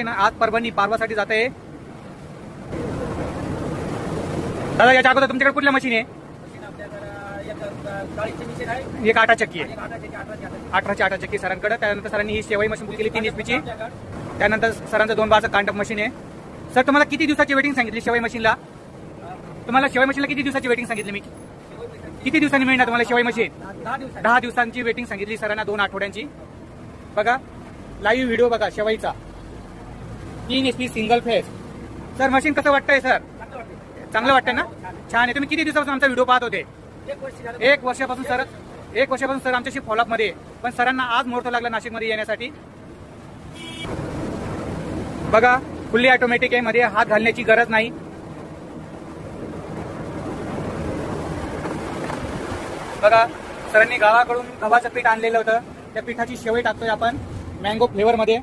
Machine आज परभणी पारवासाठी जात आहे. दादा याच्या अगोदर तुमच्याकडे कुठल्या मशीन आहे? एक 8 चक्की आहे, 18 चक्की सरांकडे. त्यानंतर सरांनी ही शेवाई मशीन बुक केली 3 HP ची. त्यानंतर सरांचं 2 बारचं कांडप मशीन आहे. सर तुम्हाला किती दिवसाची वेटिंग सांगितली शेवाई मशीनला? तुम्हाला शेवाई मशीनला किती दिवसाची वेटिंग सांगितली मी? किती दिवसांनी मिळणार तुम्हाला शेवाई मशीन? 10 दिवसांची वेटिंग सांगितली सरांना, 2 आठवड्यांची. बघा लाईव्ह व्हिडिओ बघा शेवाईचा, 3 HP single phase. Sir machine कसं वाटतंय सर? चांगलं वाटतंय ना? छान आहे. तुम्ही किती दिवसापासून आमचा व्हिडिओ पाहत होते? 1 वर्षापासून सर. 1 वर्षापासून सर आमच्याशी फॉलोअप मध्ये. पण सरांना आज मुहूर्त लागला नाशिकमध्ये येण्यासाठी. बघा फुल्ली ऑटोमॅटिक आहे, मध्ये हात घालण्याची गरज नाही. बघा सरांनी गावाकडून गव्हाचं पीठ आणलेलं होतं, त्या पिठाची शेवई टाकतोय आपण मँगो फ्लेवर मध्ये.